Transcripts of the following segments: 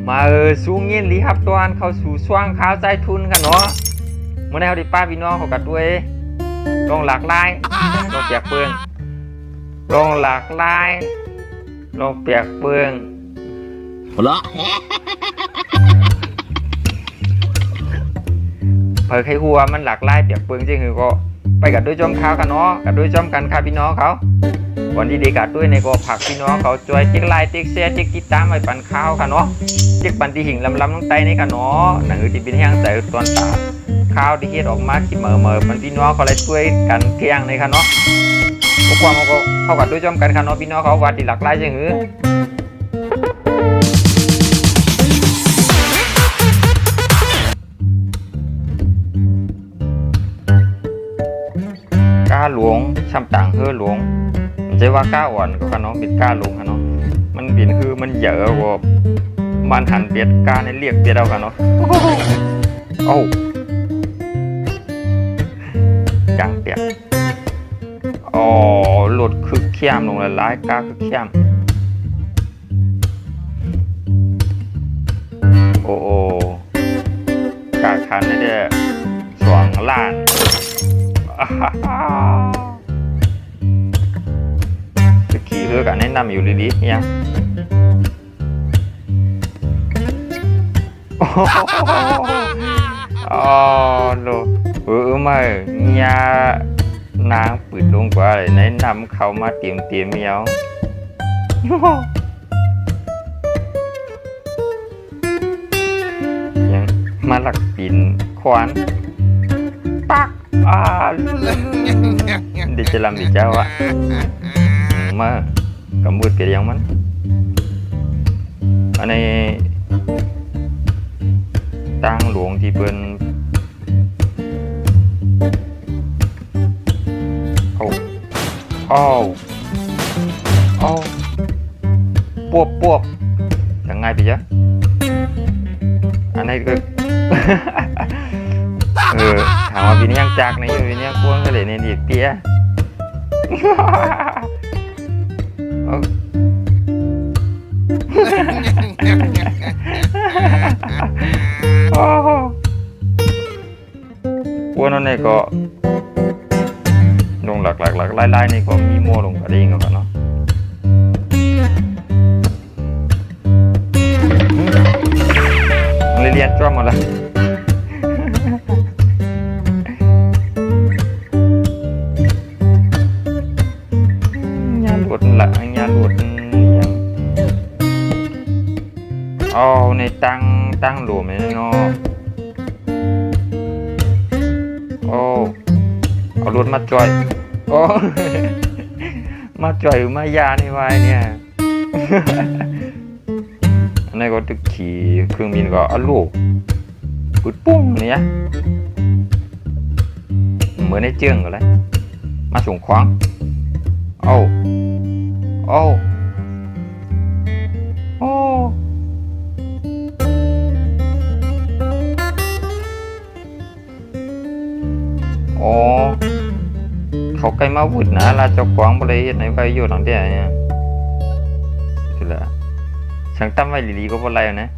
มาสู้เงี้ยลีครับตอนเข้าสู่ช่วงข่าวใจทุนกันเนาะเมื่อไหร่เขาได้ป้าพี่น้องเขากัดด้วยลงหลากหลายลงเปียกเปื้องลงหลากหลายลงเปียกเปื้องเหรอเผยใครหัวมันหลากหลายเปียกเปื้องจริงคือก็ไปกัดด้วยจอมข่าวกันเนาะกัดด้วยจอมกันค่ะพี่น้องเขาวันที่ดีกัดด้วยในก็ผักพี่น้องเขาจอยติ๊กไลน์ติ๊กแชร์ติ๊กติดตามไปปั่นข้าวค่ะเนาะติ๊กปั่นที่หิ่งลำน้องไตนี่ค่ะเนาะหนังที่เป็นแห้งใส่ตอนตาข้าวที่เฮ็ดออกมาที่เหม่อมันพี่น้องเขาเลยช่วยกันเที่ยงในค่ะเนาะพวกความก็เข้ากัดด้วยจอมกันค่ะเนาะพี่น้องเขาวัดที่หลากหลายจังหือกล้าหลวงช้ำต่างเฮือหลวงไม่ใช่ว่ากล้าอ่อนก็ค่ะเนาะเป็นกล้าหลวงค่ะเนาะมันเป็นคือมันเยอะกว่ามันหันเปียดกล้าในเรียกเปียดเอาค่ะเนาะโอ้จังเปียกอ๋อหลุดคือเขี้ยมลงเลยร้ายกล้าคือเขี้ยมโอ้กล้าคันได้เด้อสวงล้านจะขี่เพื่อกันแนะนำอยู่ดีๆเนี่ยอ๋อโลไม่เนี่ยนางปิดลงกว่าเลยแนะนำเขามาเตรียมเมียวยังมาหลักปินควานปักดิจะลำดิเจ้าวะมากำมืดเปียยังมันอันนี้ตั้งหลวงที่เป็นโอ้ปวบยังไงพี่จ๊ะอันนี้ก็ถามว่าพี่นี่ยังจากในอยู่พี่นี่กวงก็เลยในเด็กเปียกวนนั่นก็ลงหลักไล่นี่ก็มีโม่ลงกระดิ่งกันเนาะเรียนจ้อมหมดแล้วงานหลุดละงานหลุดยังเอาในตั้งหลวมเลยเนาะโอ้เอารถมาจ่อยโอ้มาจ่อยมายาในวายเนี่ยอันนี้ก็ตึกขี่เครื่องบินก็เอาลูกปุดปุ้งเนี่ยเหมือนในเจื้องกันเลยมาส่งขวางโอ้เขาใกล้มาวุ่นนะลาเจ้าขวางบริเวณในใบโยนหลังเดียเนี่ยคือละช่างตั้มไว้ลีก็บริเวณนะ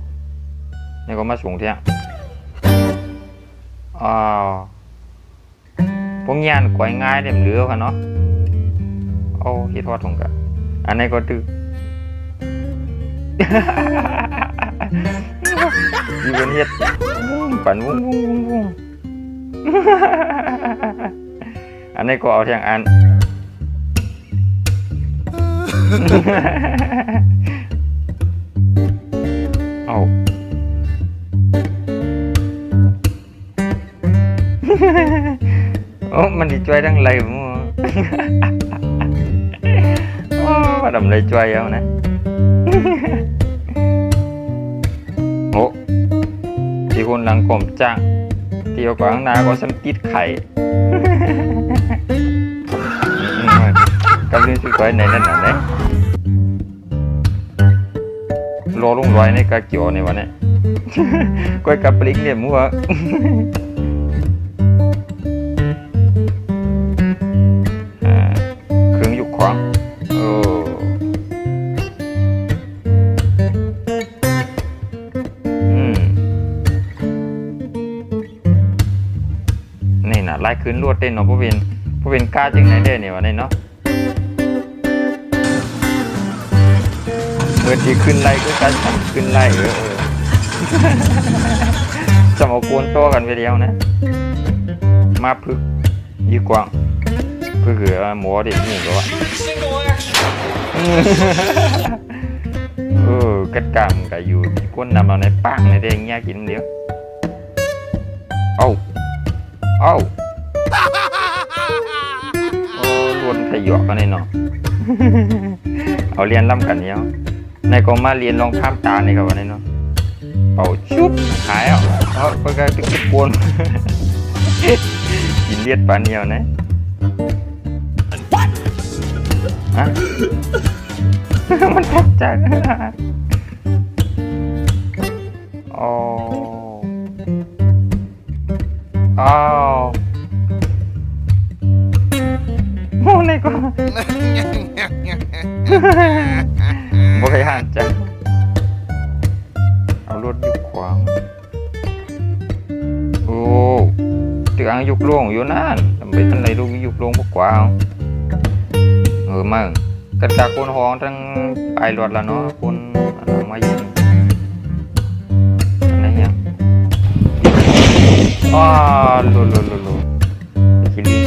นี่ก็มาส่งเที่ยงพวกงานกวายง่ายเด็มเหลือกันเนาะโอ้คิดทอดถงกันอันนี้ก็ตึกอยู่บนเฮ็ดปั่นวุ้งอันนี้ก็เอาเทียงอันเอาโอ้มันดีช่วยทั้งไรมั้งโอ้มาดำเลยช่วยเอานะโอ้ที่คนหลังกลมจ้างที่เอากวางนาก็สัมติดไข่กำลังช่วยในนั่นน่ะเนี่ยรอลุงรอยในกาเกี่ยวในวันนี้ก้อยกับปลิงเนี่ยมัวเครื่องยุกขวาง ลายคืนรวดเต้นเนาะผู้เป็นกล้าจังไหนได้เนี่ยวะเนี่ยเนาะเมื่อที่ขึ้นไล่ก็การทำขึ้นไล่จะมาโกนโตกันไปเดียวนะมาพึกยี่กว่างพึกเหลือหมอเด็กนี่ก็ว่ากัดกามกับอยู่ที่ก้นนำเราในปากในเด้งเงี้ยกินเดียวเอ้าล้วนขยอกกันเลยเนาะเอาเรียนล่ำกันเนี้ยในกองมาเรียนลองข้ามตาในกับวันนี้เนาะเอาชุบหายเอาไปกันตึกปนกินเลียดปานเดียวนะฮะมันตกใจอ๋อโอ้ในก็บ่เคยหันจ้ะเอารถยุกขวางโอ้ตึกอังยุกโล่งอยู่นั่นทำไปทันไรลูกยุกโล่งพวกกวางมั่งกระจากคนห้องทั้งปลายรถแล้วเนาะคนมาอยู่อะไรอย่างลุคิริ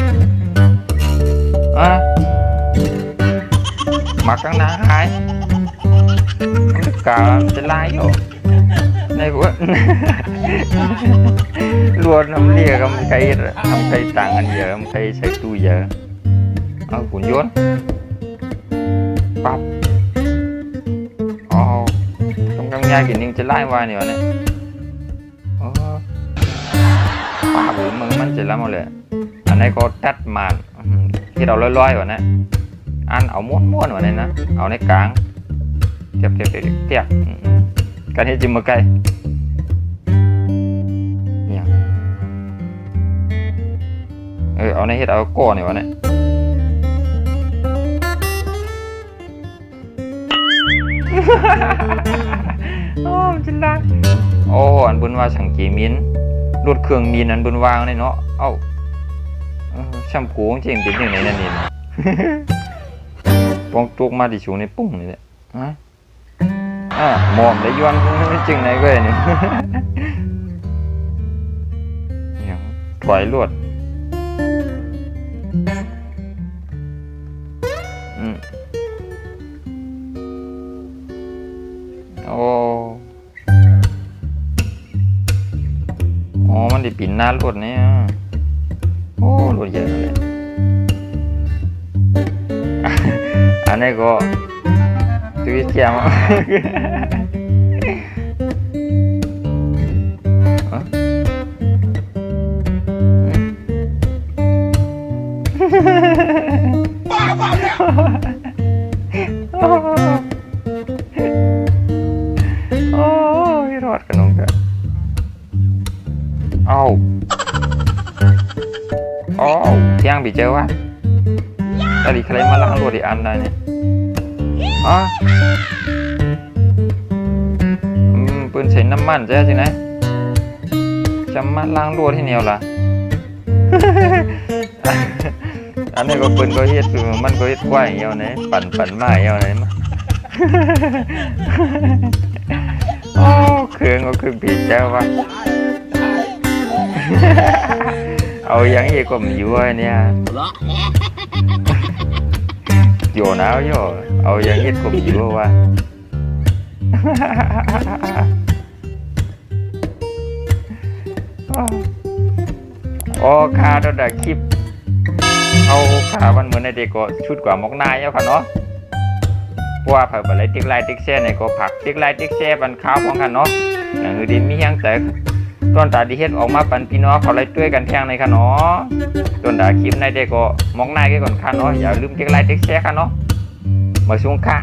มาข้างหน้าหายมันกาจะไล่อยู่ในหัวรวดน้ำเลี้ยกับใครทำใครต่างกันเยอะใครใช้ตู้เยอะเอาขุนย้อนปั๊บต้องกำยากินนิ่งจะไล่วายเนี่ยวะเนี่ยป้าหรือมึงมันจะแล้วมาเลยอันนี้ก็ตัดมันที่เราลอยๆวะเนี่ยอันเอาม้วนๆวะเนี่ยนะเอาในกลางเทียบการที่จิ้มมือไก่เนี่ยเอาในเฮ็ดเอาก้อนเนี่ยวะเนี่ยจินได้อันบุญว่าสังกีมินรถเครื่องมีนอันบุญวางเลยเนาะแชมพูจริงเป็นอย่างไรนั่นนี่ปองตุกมาดิชูในปุ้งนี่แหละหมอมได้ย้อนจริงไหนก็เนี่ยถอยลวดมันได้ปิ่นหน้ารถเนี่ยรถเยอะเลยอันนี้ก็ตัวเทียมรอดกันน้องกันเที่ยงบีเจอวะตอนนี้ใครมาล้างรถอีกอันได้เนี่ยปืนใช้น้ำมันใช่ไหมจะมาล้างรถที่เหนียวล่ะ อันนี้ก็ปืนก็เฮ็ดมันก็เฮ็ดกว้างเหี่ยวไหนปั่นมาเหี่ยวไหนมาเครื่องก็คือบีเจอวะเอาอย่างนี้ก็มีอยู่เนี่ยโยนเอาโยเอาอย่างนี้ก็มีอยู่ว่าขาตัวดักคลิปเอาขามันเหมือนในเด็กก็ชุดกว่ามกนายเอาค่ะเนาะว่าผักอะไรติ๊กไลติ๊กแช่เนี่ยก็ผักติ๊กไลติ๊กแช่ปันข้าวของกันเนาะอย่างอื่นดีมีแห้งแต่ต้นตาดีเฮ็ดออกมาปันพี่น้องเขาไล่ด้วยกันแทงในค่ะเนาะต้นตาคลิปในเด็กก็มองนายกันก่อนค่ะเนาะอย่าลืมติ๊กไลติ๊กแช่ค่ะเนาะมาช่วงค่ะ